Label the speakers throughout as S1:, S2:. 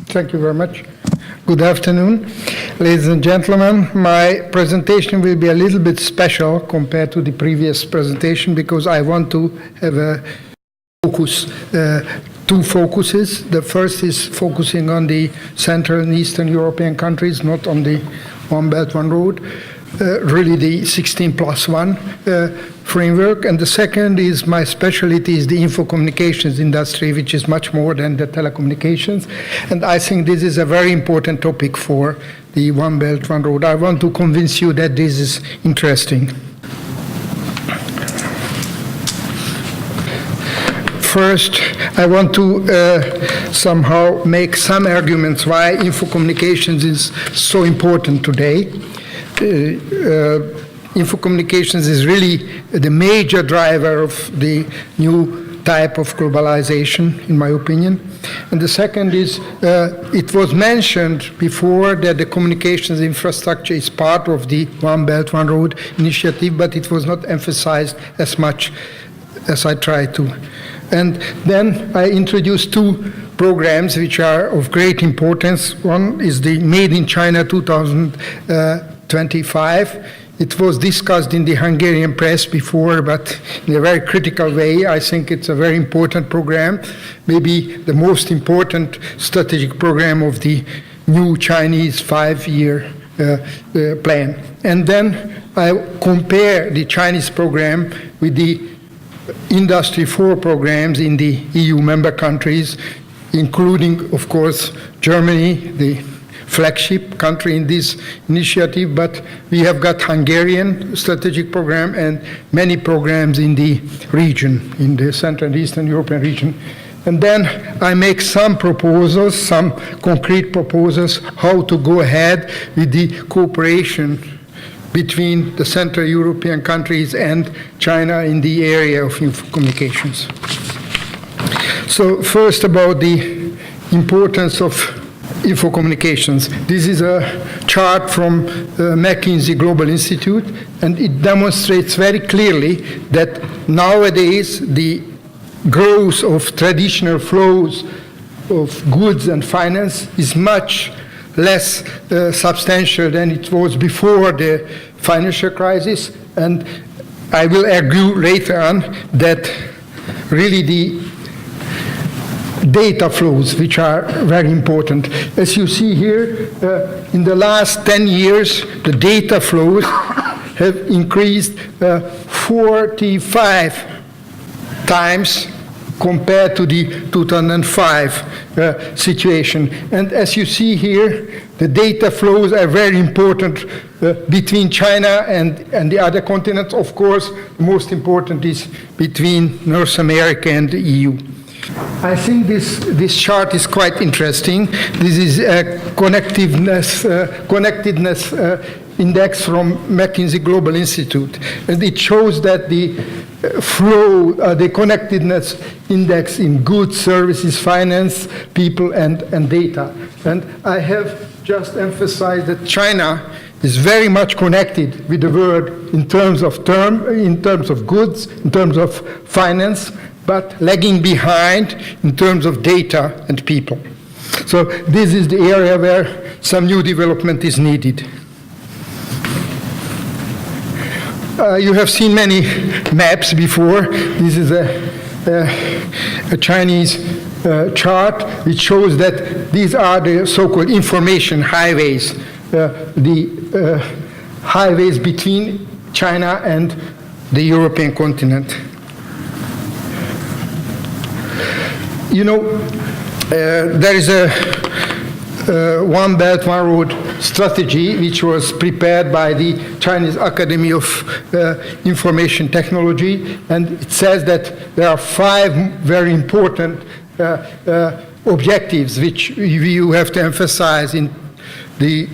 S1: Thank you very much. Good afternoon, ladies and gentlemen. My presentation will be a little bit special compared to the previous presentation because I want to have a focus, two focuses. The first is focusing on the Central and Eastern European countries, not on the One Belt, One Road, really the 16+1 framework. And the second is my specialty is the info communications industry, which is much more than the telecommunications. And I think this is a very important topic for the One Belt, One Road. I want to convince you that this is interesting. First, I want to somehow make some arguments why info communications is so important today. Info communications is really the major driver of the new type of globalization, in my opinion. And the second is, it was mentioned before that the communications infrastructure is part of the One Belt, One Road initiative, but it was not emphasized as much as I tried to. And then I introduced two programs which are of great importance. One is the Made in China 2025. It was discussed in the Hungarian press before, but in a very critical way. I think it's a very important program, maybe the most important strategic program of the new Chinese 5-year plan. And then I compare the Chinese program with the Industry 4 programs in the EU member countries, including, of course, Germany, the flagship country in this initiative, but we have got Hungarian strategic program and many programs in the region, in the Central and Eastern European region. And then I make some proposals, some concrete proposals, how to go ahead with the cooperation between the Central European countries and China in the area of info communications. So first about the importance of info communications. This is a chart from McKinsey Global Institute, and it demonstrates very clearly that nowadays the growth of traditional flows of goods and finance is much less substantial than it was before the financial crisis. And I will argue later on that really the data flows, which are very important. As you see here, in the last 10 years, the data flows have increased 45 times compared to the 2005 situation. And as you see here, the data flows are very important between China and the other continents. Of course, the most important is between North America and the EU. I think this chart is quite interesting. This is a connectedness index from McKinsey Global Institute. And it shows that the flow, the connectedness index in goods, services, finance, people, and data. And I have just emphasized that China is very much connected with the world in terms of goods, in terms of finance, but lagging behind in terms of data and people. So this is the area where some new development is needed. You have seen many maps before. This is a Chinese chart which shows that these are the so-called information highways, the highways between China and the European continent. You know, there is a One Belt, One Road strategy which was prepared by the Chinese Academy of Information Technology, and it says that there are 5 very important objectives which you have to emphasize in the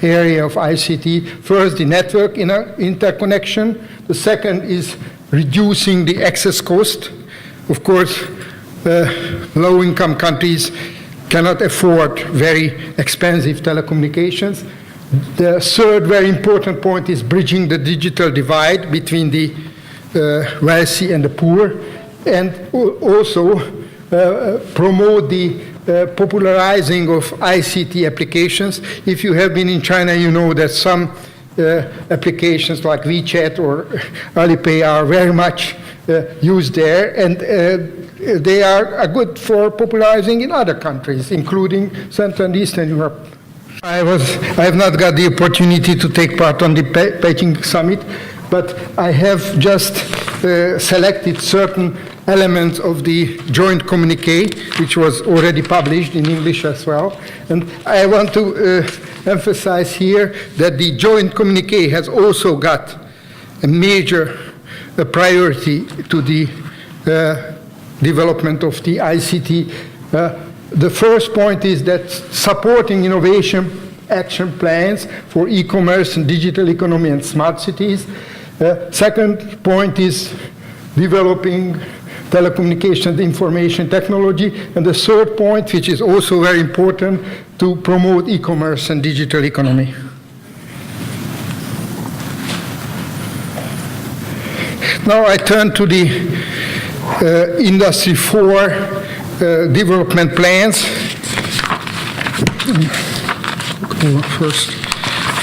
S1: area of ICT. First, the network interconnection. The second is reducing the access cost. Of course, low-income countries cannot afford very expensive telecommunications. The third very important point is bridging the digital divide between the wealthy and the poor, and also promote the popularizing of ICT applications. If you have been in China, you know that some applications like WeChat or Alipay are very much used there, and they are good for popularizing in other countries, including Central and Eastern Europe. I have not got the opportunity to take part on the Beijing summit, but I have just selected certain elements of the joint communique, which was already published in English as well. And I want to emphasize here that the joint communique has also got a major priority to the development of the ICT. The first point is that supporting innovation action plans for e-commerce and digital economy and smart cities. Second point is developing telecommunications information technology. And the third point, which is also very important, to promote e-commerce and digital economy. Now I turn to the Industry 4 development plans.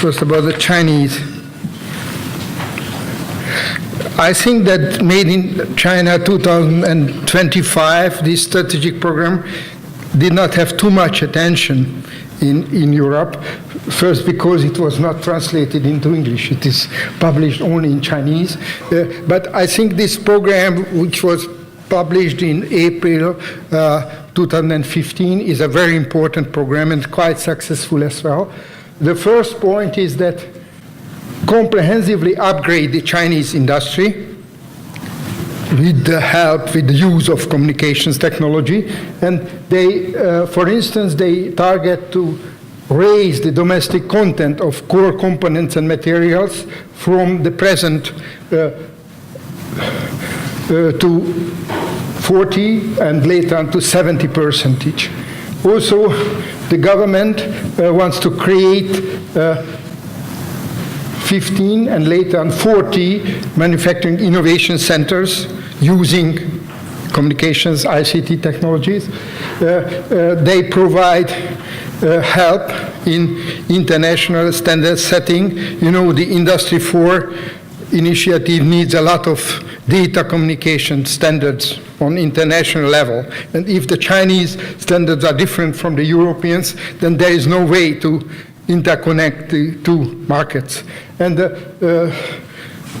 S1: First about the Chinese. I think that Made in China 2025, this strategic program, did not have too much attention in Europe. First, because it was not translated into English. It is published only in Chinese. But I think this program, which was published in April 2015, is a very important program and quite successful as well. The first point is that comprehensively upgrade the Chinese industry with the help, with the use of communications technology. And they, for instance, they target to raise the domestic content of core components and materials from the present to 40 and later on to 70%. Also, the government wants to create 15 and later on 40 manufacturing innovation centers using communications, ICT technologies. They provide help in international standard setting. You know, the Industry 4 initiative needs a lot of data communication standards on international level. And if the Chinese standards are different from the Europeans, then there is no way to interconnect the two markets. And the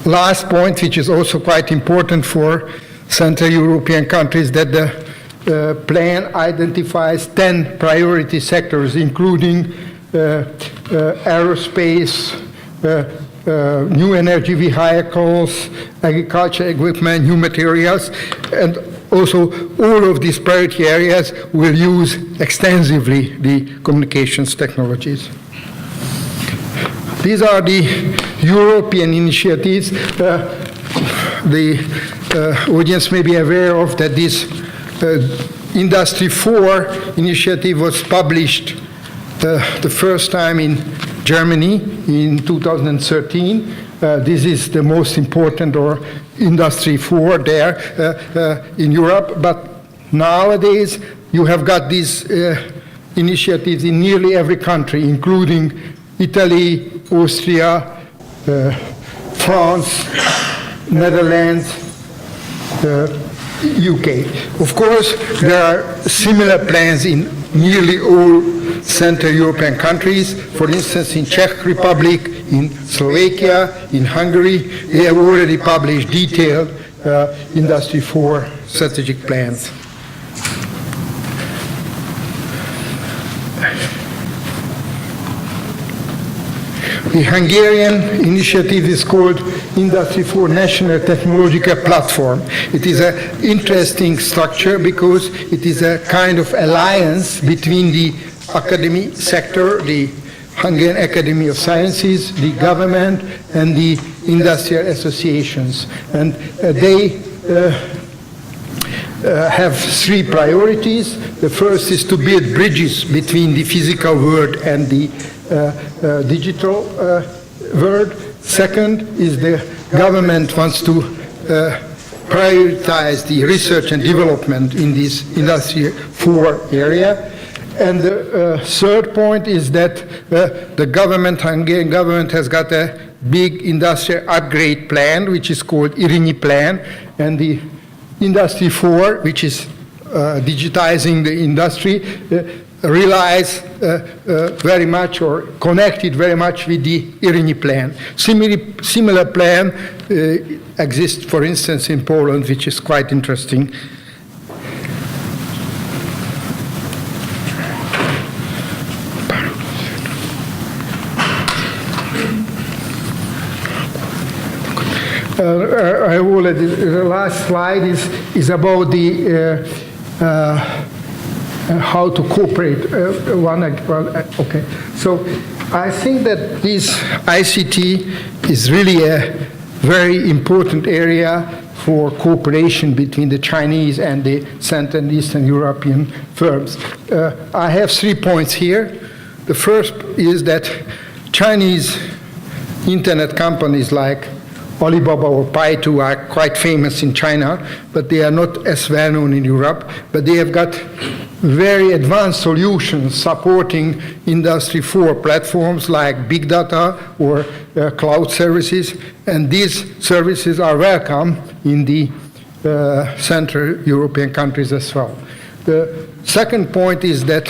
S1: last point, which is also quite important for Central European countries, that the plan identifies 10 priority sectors, including aerospace, new energy vehicles, agriculture equipment, new materials, and also all of these priority areas will use extensively the communications technologies. These are the European initiatives. The audience may be aware of that this Industry 4 initiative was published the first time in Germany in 2013. This is the most important, or Industry 4 there in Europe. But nowadays, you have got these initiatives in nearly every country, including Italy, Austria, France, Netherlands, UK. Of course, there are similar plans in nearly all Central European countries. For instance, in Czech Republic, in Slovakia, in Hungary, they have already published detailed Industry 4 strategic plans. The Hungarian initiative is called Industry 4 National Technological Platform. It is an interesting structure because it is a kind of alliance between the academic sector, the Hungarian Academy of Sciences, the government, and the industrial associations. And they have three priorities. The first is to build bridges between the physical world and the digital world. Second is the government wants to prioritize the research and development in this Industry 4 area. And the third point is that the Hungarian government has got a big industrial upgrade plan, which is called IRINI plan, and the Industry 4, which is digitizing the industry, relies very much or connected very much with the IRINI plan. Similar plan exists, for instance, in Poland, which is quite interesting. I already, the last slide is about the how to cooperate. Okay, so I think that this ICT is really a very important area for cooperation between the Chinese and the Central and Eastern European firms. I have 3 points here. The first is that Chinese internet companies like Alibaba or Baidu are quite famous in China, but they are not as well known in Europe. But they have got very advanced solutions supporting Industry 4 platforms like big data or cloud services, and these services are welcome in the Central European countries as well. The second point is that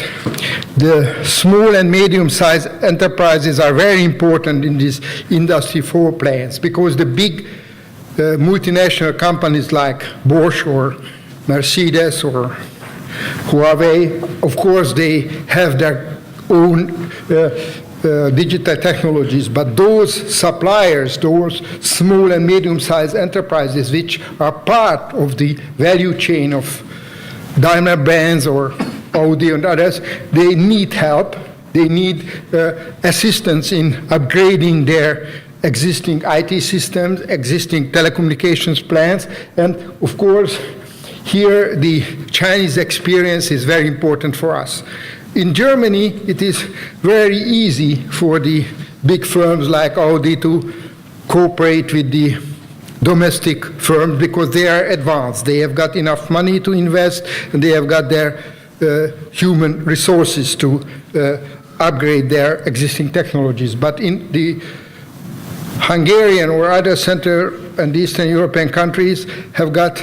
S1: the small and medium-sized enterprises are very important in these Industry 4 plans, because the big multinational companies like Bosch or Mercedes or Huawei, of course, they have their own digital technologies, but those suppliers, those small and medium-sized enterprises which are part of the value chain of Daimler-Benz or Audi and others, they need help. They need assistance in upgrading their existing IT systems, existing telecommunications plans, and of course, here the Chinese experience is very important for us. In Germany, it is very easy for the big firms like Audi to cooperate with the domestic firms because they are advanced. They have got enough money to invest, and they have got their human resources to upgrade their existing technologies. But in the Hungarian or other Central and Eastern European countries have got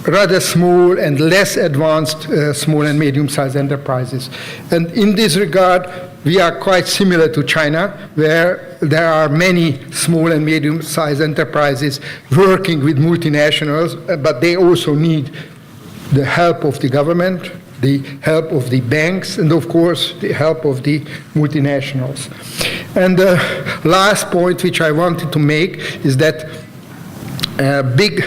S1: rather small and less advanced small and medium-sized enterprises. And in this regard, we are quite similar to China, where there are many small and medium-sized enterprises working with multinationals, but they also need the help of the government, the help of the banks, and of course, the help of the multinationals. And the last point which I wanted to make is that big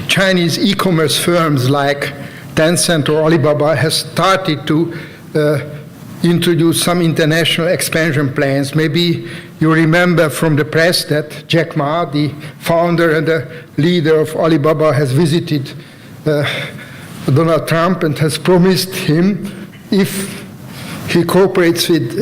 S1: Chinese e-commerce firms like Tencent or Alibaba has started to introduce some international expansion plans. Maybe you remember from the press that Jack Ma, the founder and the leader of Alibaba, has visited Donald Trump and has promised him if he cooperates with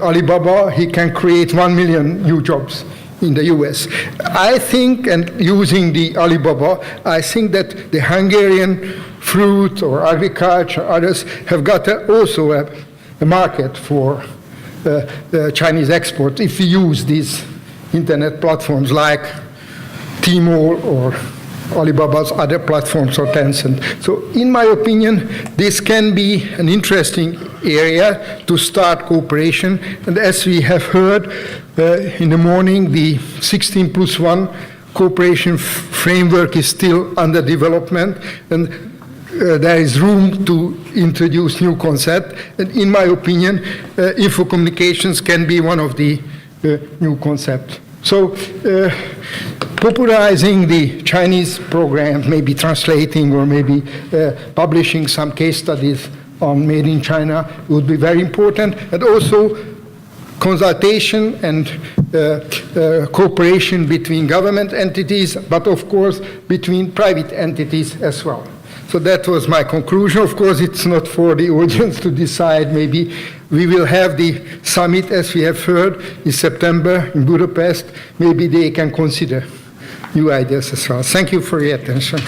S1: Alibaba, he can create 1 million new jobs in the US. I think, and using the Alibaba, I think that the Hungarian fruit or agriculture, others have got also a market for Chinese export if we use these internet platforms like Tmall or Alibaba's other platforms or Tencent. So in my opinion, this can be an interesting area to start cooperation. And as we have heard in the morning, the 16+1 cooperation framework is still under development, and there is room to introduce new concepts. And in my opinion, info communications can be one of the new concepts. So popularizing the Chinese programs, maybe translating or maybe publishing some case studies on Made in China would be very important, and also consultation and cooperation between government entities, but of course between private entities as well. So that was my conclusion. Of course, it's not for the audience to decide. Maybe we will have the summit, as we have heard, in September in Budapest. Maybe they can consider new ideas as well. Thank you for your attention.